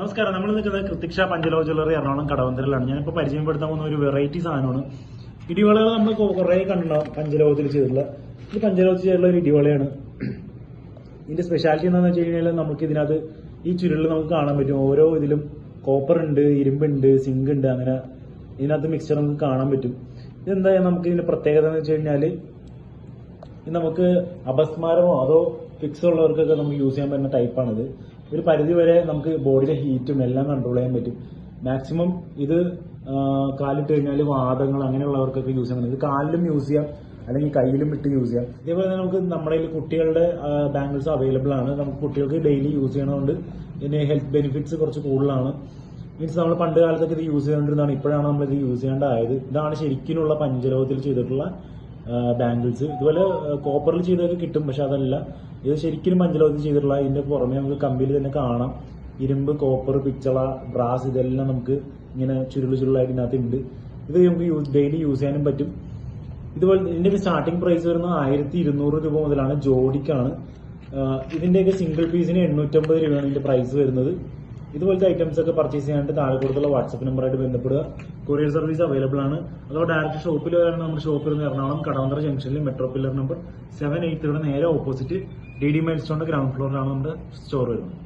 നമസ്കാരം. നമ്മൾ നിൽക്കുന്നത് കൃത്തിക്ഷ പഞ്ചലോ ജ്വല്ലറി എറണാകുളം കടവന്തരയിലാണ്. ഞാനിപ്പോൾ പരിചയപ്പെടുത്താൻ പോകുന്ന ഒരു വെറൈറ്റി സാധനമാണ്. ഇടിവളകൾ നമ്മൾ കുറേ കണ്ടിട്ടുണ്ടാവും പഞ്ചലോകത്തിൽ ചെയ്തിട്ടുള്ള. ഇത് പഞ്ചലോകത്തിൽ ചെയ്തിട്ടുള്ള ഒരു ഇടിവളയാണ്. ഇതിന്റെ സ്പെഷ്യാലിറ്റി എന്താണെന്ന് വെച്ച് കഴിഞ്ഞാൽ നമുക്ക് ഇതിനകത്ത് ഈ ചുരുളിൽ നമുക്ക് കാണാൻ പറ്റും. ഓരോ ഇതിലും കോപ്പർ ഉണ്ട്, ഇരുമ്പുണ്ട്, സിങ്ക് ഉണ്ട്. അങ്ങനെ ഇതിനകത്ത് മിക്സ്ചർ നമുക്ക് കാണാൻ പറ്റും. ഇതെന്താ നമുക്ക് ഇതിന്റെ പ്രത്യേകത എന്ന് വെച്ച് കഴിഞ്ഞാൽ ഇത് നമുക്ക് അപസ്മാരമോ അതോ ഫിക്സ് ഉള്ളവർക്കൊക്കെ നമുക്ക് യൂസ് ചെയ്യാൻ പറ്റുന്ന ടൈപ്പാണിത്. ഒരു പരിധി വരെ നമുക്ക് ബോഡിയിലെ ഹീറ്റും എല്ലാം കൺട്രോൾ ചെയ്യാൻ പറ്റും. മാക്സിമം ഇത് കാലിട്ട് കഴിഞ്ഞാൽ വാദങ്ങൾ അങ്ങനെയുള്ളവർക്കൊക്കെ യൂസ് ചെയ്യാൻ പറ്റും. ഇത് കാലിലും യൂസ് ചെയ്യാം, അല്ലെങ്കിൽ കയ്യിലും ഇട്ട് യൂസ് ചെയ്യാം. ഇതേപോലെ തന്നെ നമുക്ക് നമ്മുടെ കുട്ടികളുടെ ബാംഗിൾസ് അവൈലബിൾ ആണ്. നമുക്ക് കുട്ടികൾക്ക് ഡെയിലി യൂസ് ചെയ്യണതുകൊണ്ട് ഇതിന് ഹെൽത്ത് ബെനിഫിറ്റ്സ് കുറച്ച് കൂടുതലാണ്. മീൻസ് നമ്മൾ പണ്ട് കാലത്തൊക്കെ ഇത് യൂസ് ചെയ്തുകൊണ്ടിരുന്നതാണ്. ഇപ്പോഴാണ് നമ്മൾ ഇത് യൂസ് ചെയ്യേണ്ടതായത്. ഇതാണ് ശരിക്കുമുള്ള പഞ്ചലോകത്തിൽ ചെയ്തിട്ടുള്ള ബാംഗിൾസ്. ഇതുപോലെ കോപ്പറിൽ ചെയ്തൊക്കെ കിട്ടും, പക്ഷെ അതല്ല, ഇത് ശരിക്കും പഞ്ചലോകത്തിൽ ചെയ്തിട്ടുള്ള. ഇതിന്റെ പുറമെ നമുക്ക് കമ്പിയിൽ തന്നെ കാണാം ഇരുമ്പ്, കോപ്പർ, പിച്ചള, ബ്രാസ് ഇതെല്ലാം നമുക്ക് ഇങ്ങനെ ചുരുളായിട്ട് ഇതിനകത്ത് ഉണ്ട്. ഇത് നമുക്ക് ഡെയിലി യൂസ് ചെയ്യാനും പറ്റും. ഇതുപോലെ ഇതിന്റെ സ്റ്റാർട്ടിംഗ് പ്രൈസ് വരുന്നത് 1200 രൂപ മുതലാണ്, ജോഡിക്കാണ്. ഇതിന്റെയൊക്കെ സിംഗിൾ പീസിന് 850 രൂപയാണ് ഇതിന്റെ പ്രൈസ് വരുന്നത്. ഇതുപോലത്തെ ഐറ്റംസ് ഒക്കെ പർച്ചേസ് ചെയ്യാനായിട്ട് താഴെ കൊടുത്തുള്ള വാട്സ്ആപ്പ് നമ്പറായിട്ട് ബന്ധപ്പെടുക. കൊറിയർ സർവീസ് അവൈലബിൾ ആണ്. അതോ ഡയറക്റ്റ് ഷോപ്പിൽ വരാൻ നമ്മുടെ ഷോപ്പിൽ നിന്ന് എറണാകുളം കടവന്തര ജംഗ്ഷനിൽ മെട്രോ പില്ലർ നമ്പർ 783 നേരെ ഓപ്പോസിറ്റ് DD മൈൽ സ്റ്റോണിന്റെ ഗ്രൗണ്ട് ഫ്ലോറിലാണ് നമ്മുടെ സ്റ്റോർ വരുന്നത്.